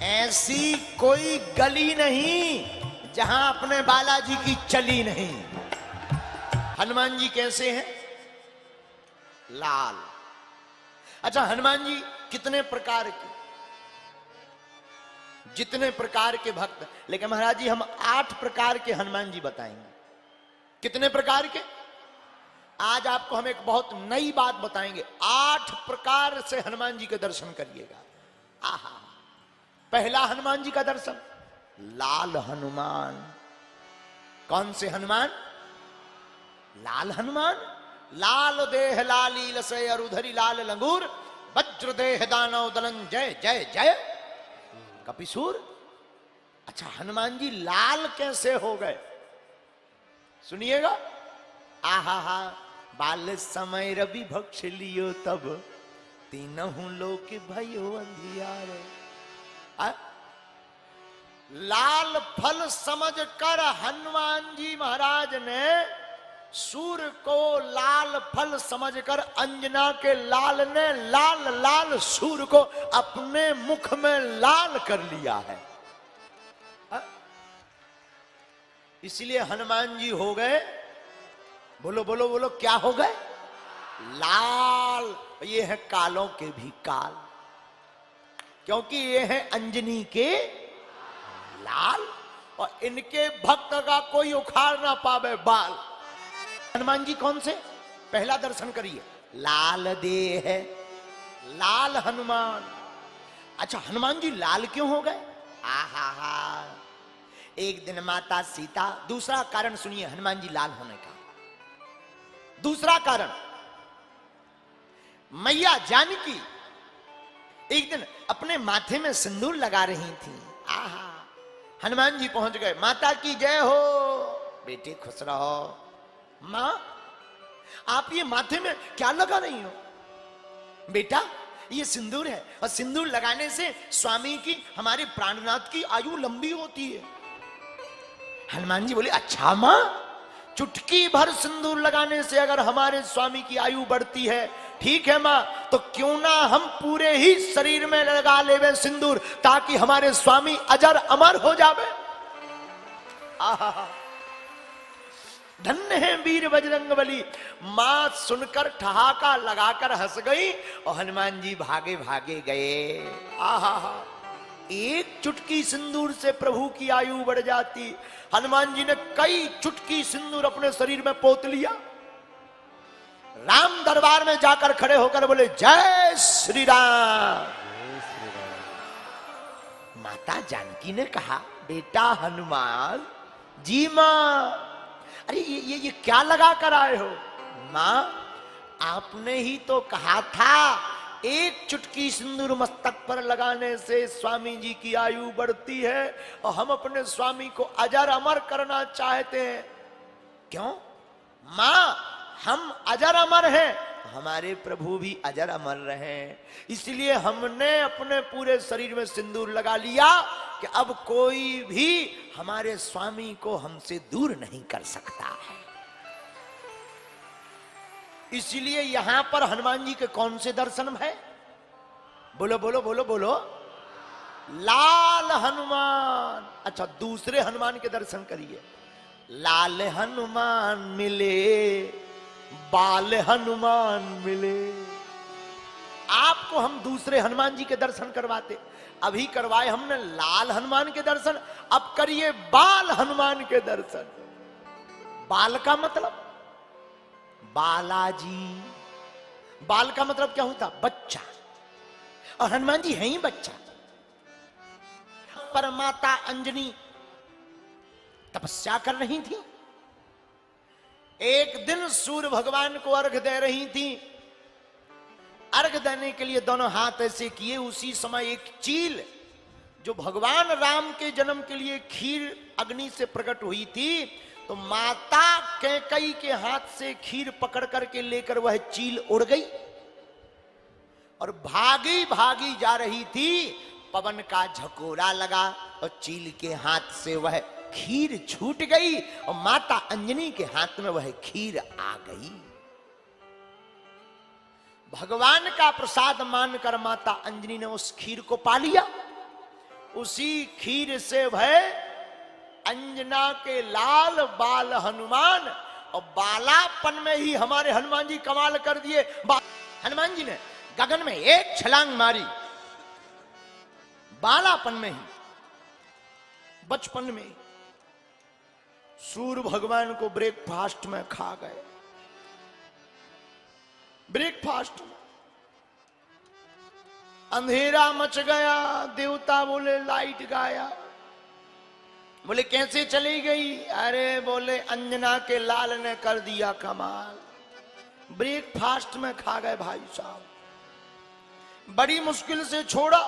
ऐसी कोई गली नहीं जहां अपने बालाजी की चली नहीं। हनुमान जी कैसे हैं? लाल। अच्छा, हनुमान जी कितने प्रकार के? जितने प्रकार के भक्त। लेकिन महाराज जी हम 8 प्रकार के हनुमान जी बताएंगे। कितने प्रकार के? आज आपको हम एक बहुत नई बात बताएंगे। 8 प्रकार से हनुमान जी के दर्शन करिएगा। आहा, पहला हनुमान जी का दर्शन, लाल हनुमान। कौन से हनुमान? लाल हनुमान। लाल देह लाली लसय अरुधरी लाल लंगूर, वज्र देह दानव दलन जय जय जय कपिसूर। अच्छा, हनुमान जी लाल कैसे हो गए? सुनिएगा। आहा हा, बाल समय रवि भक्ष लियो तब, तीनों लोक भयो अंधियार। लाल फल समझ कर हनुमान जी महाराज ने सूर्य को लाल फल समझकर अंजना के लाल ने लाल लाल सूर्य को अपने मुख में लाल कर लिया है। इसलिए हनुमान जी हो गए, बोलो बोलो बोलो, क्या हो गए? लाल। ये है कालों के भी काल, क्योंकि ये है अंजनी के लाल, और इनके भक्त का कोई उखाड़ ना पावे बाल। हनुमान जी कौन से? पहला दर्शन करिए, लाल देह लाल हनुमान। अच्छा, हनुमान जी लाल क्यों हो गए? आहा हा, एक दिन माता सीता। दूसरा कारण सुनिए हनुमान जी लाल होने का। दूसरा कारण, मैया जानकी एक दिन अपने माथे में सिंदूर लगा रही थी। आहा, हनुमान जी पहुंच गए। माता की जय हो, बेटे खुश रहो। मां, आप ये माथे में क्या लगा रही हो? बेटा, ये सिंदूर है, और सिंदूर लगाने से स्वामी की, हमारे प्राणनाथ की आयु लंबी होती है। हनुमान जी बोले, अच्छा मां, चुटकी भर सिंदूर लगाने से अगर हमारे स्वामी की आयु बढ़ती है, ठीक है मां, तो क्यों ना हम पूरे ही शरीर में लगा लेवे सिंदूर, ताकि हमारे स्वामी अजर अमर हो जावे। आहा, धन्य है वीर बजरंगबली। मां सुनकर ठहाका लगाकर हंस गई, और हनुमान जी भागे भागे गए। आहा, एक चुटकी सिंदूर से प्रभु की आयु बढ़ जाती। हनुमान जी ने कई चुटकी सिंदूर अपने शरीर में पोत लिया। राम दरबार में जाकर खड़े होकर बोले, जय श्री राम। माता जानकी ने कहा, बेटा हनुमान जी। मां, अरे ये क्या लगा कर आए हो? मां, आपने ही तो कहा था एक चुटकी सिंदूर मस्तक पर लगाने से स्वामी जी की आयु बढ़ती है, और हम अपने स्वामी को अजर अमर करना चाहते हैं। क्यों? मां, हम अजर अमर हैं, हमारे प्रभु भी अजर अमर रहे, इसलिए हमने अपने पूरे शरीर में सिंदूर लगा लिया कि अब कोई भी हमारे स्वामी को हमसे दूर नहीं कर सकता है। इसलिए यहां पर हनुमान जी के कौन से दर्शन है? बोलो बोलो बोलो बोलो, लाल हनुमान। अच्छा, दूसरे हनुमान के दर्शन करिए। लाल हनुमान मिले, बाल हनुमान मिले। आपको हम दूसरे हनुमान जी के दर्शन करवाते, अभी करवाए हमने लाल हनुमान के दर्शन, अब करिए बाल हनुमान के दर्शन। बाल का मतलब बालाजी। बाल का मतलब क्या होता? बच्चा। और हनुमान जी हैं ही बच्चा। पर माता अंजनी तपस्या कर रही थी। एक दिन सूर्य भगवान को अर्घ दे रही थी। अर्घ देने के लिए दोनों हाथ ऐसे किए, उसी समय एक चील, जो भगवान राम के जन्म के लिए खीर अग्नि से प्रकट हुई थी, तो माता कैकई के हाथ से खीर पकड़ करके लेकर वह चील उड़ गई, और भागी भागी जा रही थी। पवन का झकोरा लगा, और चील के हाथ से वह खीर छूट गई, और माता अंजनी के हाथ में वह खीर आ गई। भगवान का प्रसाद मानकर माता अंजनी ने उस खीर को पा लिया। उसी खीर से भय अंजना के लाल बाल हनुमान। और बालापन में ही हमारे हनुमान जी कमाल कर दिए। हनुमान जी ने गगन में एक छलांग मारी, बालापन में ही, बचपन में सूर्य भगवान को ब्रेकफास्ट में खा गए। ब्रेकफास्ट में अंधेरा मच गया, देवता बोले लाइट गाया। बोले कैसे चली गई? अरे बोले अंजना के लाल ने कर दिया कमाल, ब्रेकफास्ट में खा गए भाई साहब। बड़ी मुश्किल से छोड़ा,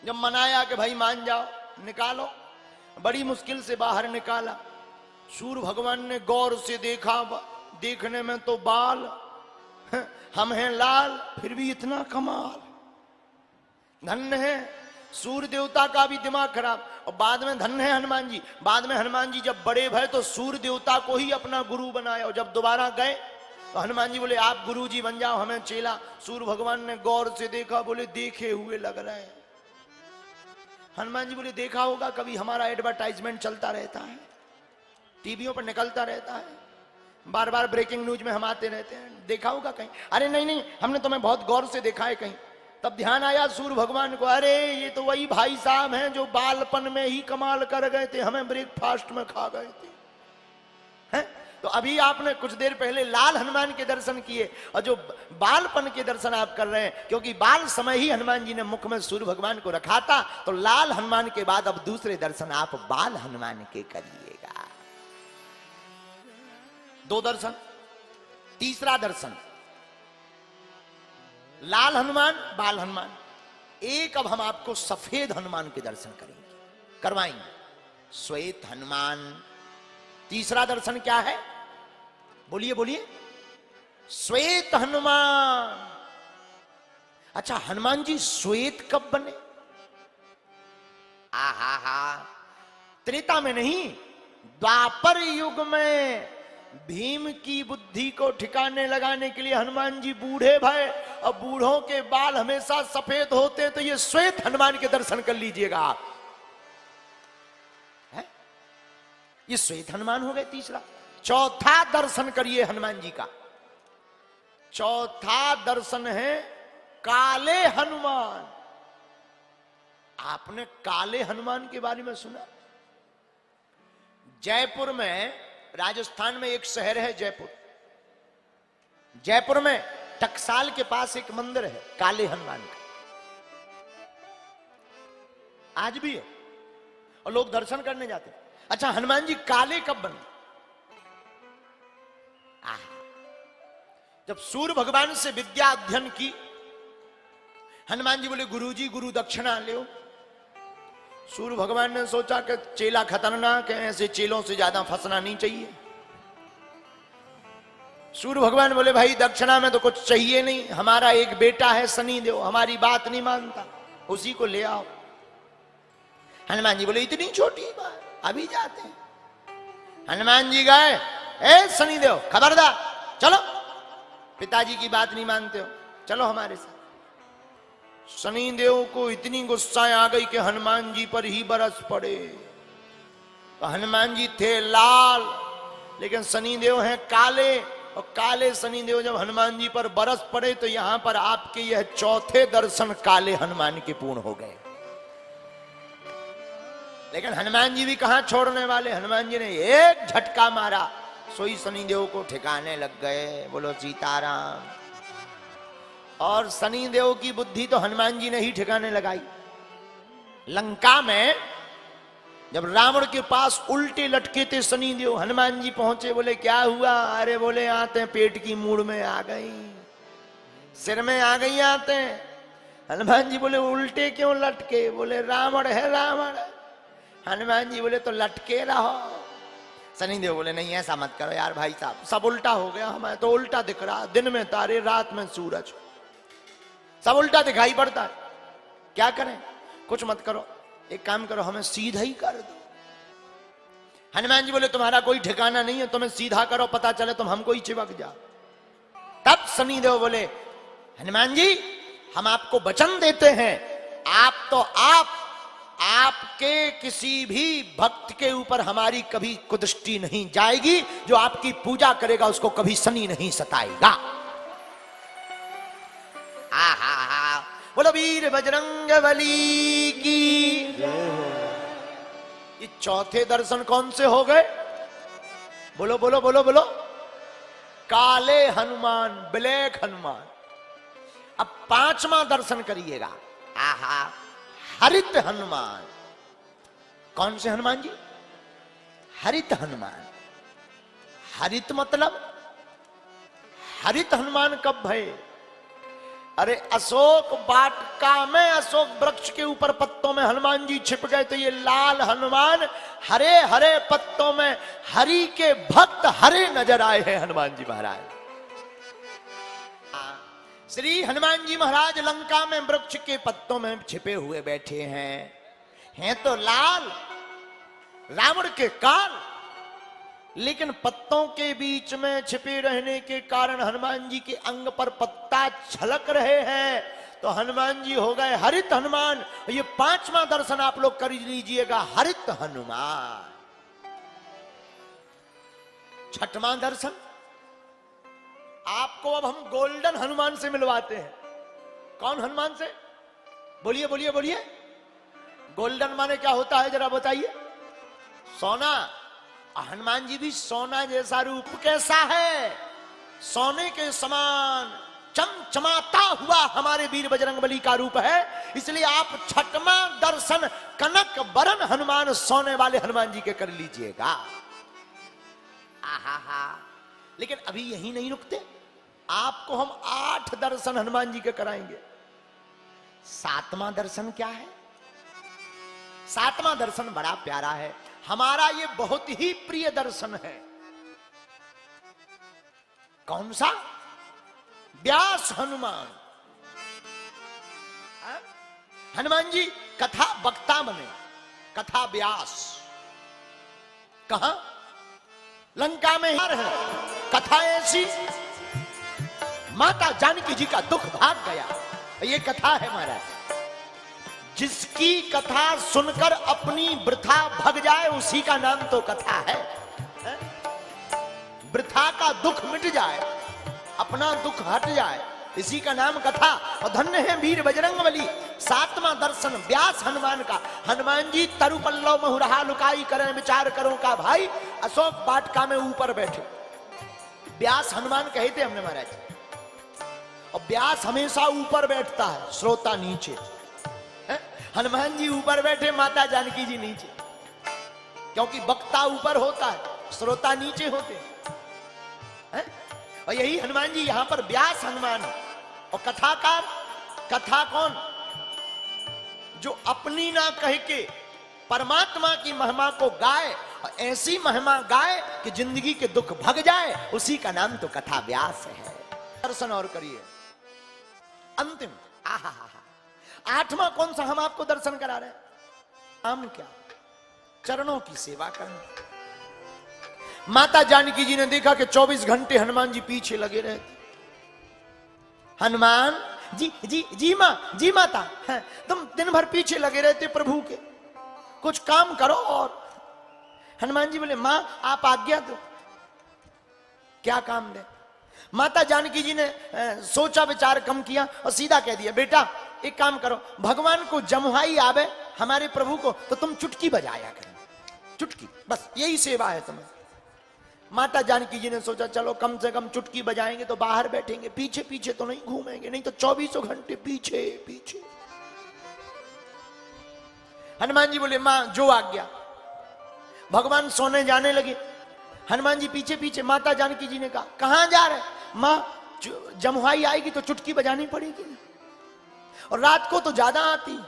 जब मनाया कि भाई मान जाओ निकालो, बड़ी मुश्किल से बाहर निकाला। सूर्य भगवान ने गौर से देखा, देखने में तो बाल हम हैं लाल, फिर भी इतना कमाल, धन्य है। सूर्य देवता का भी दिमाग खराब। और बाद में धन्य है हनुमान जी, बाद में हनुमान जी जब बड़े भय तो सूर्य देवता को ही अपना गुरु बनाया। और जब दोबारा गए तो हनुमान जी बोले आप गुरु जी बन जाओ, हमें चेला। सूर्य भगवान ने गौर से देखा, बोले देखे हुए लग रहे हैं। हनुमान जी बोले देखा होगा कभी, हमारा एडवर्टाइजमेंट चलता रहता है, टीवियों पर निकलता रहता है, बार बार ब्रेकिंग न्यूज में हम आते रहते हैं, देखा होगा कहीं? अरे नहीं नहीं, हमने तुम्हें बहुत गौर से देखा है कहीं। तब ध्यान आया सूर्य भगवान को, अरे ये तो वही भाई साहब हैं जो बालपन में ही कमाल कर गए थे, हमें ब्रेकफास्ट में खा गए थे। हैं? तो अभी आपने कुछ देर पहले लाल हनुमान के दर्शन किए, और जो बालपन के दर्शन आप कर रहे हैं, क्योंकि बाल समय ही हनुमान जी ने मुख में सूर्य भगवान को रखा था, तो लाल हनुमान के बाद अब दूसरे दर्शन आप बाल हनुमान के करिएगा। दो दर्शन। तीसरा दर्शन लाल हनुमान, बाल हनुमान। एक अब हम आपको सफेद हनुमान के दर्शन करेंगे, करवाएंगे, श्वेत हनुमान। तीसरा दर्शन क्या है? बोलिए बोलिए। श्वेत हनुमान। अच्छा, हनुमान जी श्वेत कब बने? आहा हा, त्रेता में नहीं, द्वापर युग में भीम की बुद्धि को ठिकाने लगाने के लिए हनुमान जी बूढ़े भय, और बूढ़ों के बाल हमेशा सफेद होते, तो ये श्वेत हनुमान के दर्शन कर लीजिएगा आप। है? ये श्वेत हनुमान हो गए तीसरा। चौथा दर्शन करिए हनुमान जी का। चौथा दर्शन है काले हनुमान। आपने काले हनुमान के बारे में सुना? जयपुर में, राजस्थान में एक शहर है जयपुर, जयपुर में टकसाल के पास एक मंदिर है काले हनुमान का, आज भी है, और लोग दर्शन करने जाते हैं। अच्छा, हनुमान जी काले कब बने? जब सूर्य भगवान से विद्या अध्ययन की, हनुमान जी बोले गुरुजी गुरु दक्षिणा ले। सूर्य भगवान ने सोचा कि चेला खतरनाक है, ऐसे चेलों से ज्यादा फंसना नहीं चाहिए। सूर्य भगवान बोले भाई दक्षिणा में तो कुछ चाहिए नहीं, हमारा एक बेटा है शनि देव, हमारी बात नहीं मानता, उसी को ले आओ। हनुमान जी बोले इतनी छोटी बात, अभी जाते हैं। हनुमान जी गए, ए शनि देव खबरदार, चलो, पिताजी की बात नहीं मानते हो, चलो हमारे साथ। शनि देव को इतनी गुस्सा आ गई कि हनुमान जी पर ही बरस पड़े। तो हनुमान जी थे लाल, लेकिन शनि देव हैं काले, और काले शनि देव जब हनुमान जी पर बरस पड़े तो यहां पर आपके यह चौथे दर्शन काले हनुमान के पूर्ण हो गए। लेकिन हनुमान जी भी कहां छोड़ने वाले, हनुमान जी ने एक झटका मारा, सोई शनि देव को ठिकाने लग गए। बोलो सीताराम। और शनि देव की बुद्धि तो हनुमान जी ने ही ठिकाने लगाई। लंका में जब रावण के पास उल्टे लटके थे शनि देव, हनुमान जी पहुंचे, बोले क्या हुआ? अरे बोले आते पेट की मूड़ में आ गई, सिर में आ गई आते। हनुमान जी बोले उल्टे क्यों लटके? बोले रावण है रावण। हनुमान जी बोले तो लटके रहो। शनि देव बोले नहीं ऐसा मत करो यार भाई साहब, सब उल्टा हो गया, हमें तो उल्टा दिख रहा, दिन में तारे रात में सूरज, सब उल्टा दिखाई पड़ता है, क्या करें? कुछ मत करो, एक काम करो, हमें सीधा ही कर दो। हनुमान जी बोले तुम्हारा कोई ठिकाना नहीं है, तुम्हें सीधा करो, पता चले तुम हमको ही चिपक जाओ। तब शनि देव बोले हनुमान जी हम आपको वचन देते हैं, आप आपके किसी भी भक्त के ऊपर हमारी कभी कुदृष्टि नहीं जाएगी। जो आपकी पूजा करेगा उसको कभी शनि नहीं सताएगा। आहा, बोलो वीर बजरंगबली की। ये चौथे दर्शन कौन से हो गए? बोलो बोलो बोलो बोलो। काले हनुमान, ब्लैक हनुमान। अब पांचवा दर्शन करिएगा। आहा, हरित हनुमान। कौन से हनुमान जी? हरित हनुमान। हरित मतलब हरित हनुमान कब भय? अरे अशोक वाटिका में अशोक वृक्ष के ऊपर पत्तों में हनुमान जी छिप गए, तो ये लाल हनुमान हरे हरे पत्तों में हरि के भक्त हरे नजर आए हैं हनुमान जी महाराज। श्री हनुमान जी महाराज लंका में वृक्ष के पत्तों में छिपे हुए बैठे हैं तो लाल, रावण के काल, लेकिन पत्तों के बीच में छिपे रहने के कारण हनुमान जी के अंग पर पत्ता छलक रहे हैं, तो हनुमान जी हो गए हरित हनुमान। ये पांचवा दर्शन आप लोग कर लीजिएगा, हरित हनुमान। छठवां दर्शन आपको अब हम गोल्डन हनुमान से मिलवाते हैं। कौन हनुमान से? बोलिए बोलिए बोलिए। गोल्डन माने क्या होता है जरा बताइए? सोना। हनुमान जी भी सोना जैसा रूप कैसा है? सोने के समान चमचमाता हुआ हमारे वीर बजरंगबली का रूप है। इसलिए आप छठवां दर्शन कनक बरन हनुमान, सोने वाले हनुमान जी के कर लीजिएगा। आहा, लेकिन अभी यही नहीं रुकते, आपको हम 8 दर्शन हनुमान जी के कराएंगे। 7वां दर्शन क्या है? 7वां दर्शन बड़ा प्यारा है, हमारा ये बहुत ही प्रिय दर्शन है। कौन सा? व्यास हनुमान। हनुमान जी कथा वक्ता बने, कथा व्यास। कहां? लंका में है कथा ऐसी, माता जानकी जी का दुख भाग गया। ये कथा है महाराज। जिसकी कथा सुनकर अपनी वृथा भग जाए उसी का नाम तो कथा है। वृथा का दुख मिट जाए, अपना दुख हट जाए, इसी का नाम कथा। और धन्य है वीर बजरंगबली। 7वां दर्शन व्यास हनुमान का। हनुमान जी तरु पल्लव महुरहा लुकाई करें विचार करो का भाई, अशोक वाटिका में ऊपर बैठे व्यास हनुमान कहते हमने महाराज। और व्यास हमेशा ऊपर बैठता है, श्रोता नीचे। हनुमान जी ऊपर बैठे, माता जानकी जी नीचे, क्योंकि वक्ता ऊपर होता है, श्रोता नीचे होते हैं। और यही हनुमान जी यहां पर व्यास हनुमान। और कथाकार, कथा कौन? जो अपनी ना कह के परमात्मा की महिमा को गाए, और ऐसी महिमा गाए कि जिंदगी के दुख भग जाए, उसी का नाम तो कथा व्यास है। दर्शन और करिए अंतिम। आहा, 8वां कौन सा हम आपको दर्शन करा रहे हैं? नाम क्या? चरणों की सेवा करना। माता जानकी जी ने देखा कि 24 घंटे हनुमान जी पीछे लगे रहते। हनुमान जी जी जी मां, जी माता, तुम दिन भर पीछे लगे रहते प्रभु के, कुछ काम करो। और हनुमान जी बोले मां आप आज्ञा दो, क्या काम दे? माता जानकी जी ने सोचा विचार कम किया और सीधा कह दिया, बेटा एक काम करो, भगवान को जमुहाई आवे हमारे प्रभु को, तो तुम चुटकी बजाया करो, चुटकी, बस यही सेवा है तुम्हें। माता जानकी जी ने सोचा चलो कम से कम चुटकी बजाएंगे तो बाहर बैठेंगे, पीछे पीछे तो नहीं घूमेंगे, नहीं तो 24 घंटे पीछे पीछे। हनुमान जी बोले मां जो आज्ञा। भगवान सोने जाने लगे, हनुमान जी पीछे पीछे। माता जानकी जी ने कहा कहां जा रहे? मां जमुहाई आएगी तो चुटकी बजानी पड़ेगी, और रात को तो ज्यादा आती।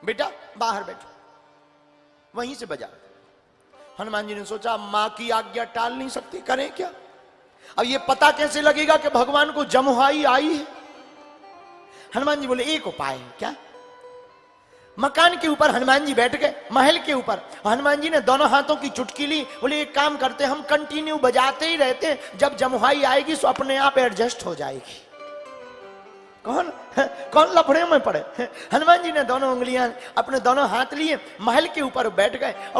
बेटा बाहर बैठो, वहीं से बजा। हनुमान जी ने सोचा मां की आज्ञा टाल नहीं सकती, करें क्या? अब ये पता कैसे लगेगा कि भगवान को जमुहाई आई है? हनुमान जी बोले एक उपाय है। क्या? मकान के ऊपर हनुमान जी बैठ गए, महल के ऊपर। हनुमान जी ने दोनों हाथों की चुटकी ली, बोले एक काम करते हम कंटिन्यू बजाते ही रहते, जब जमुहाई आएगी तो अपने आप एडजस्ट हो जाएगी। कौन कौन लफड़े में पड़े? हनुमान जी ने दोनों उंगलियां अपने दोनों हाथ लिए, महल के ऊपर बैठ गए और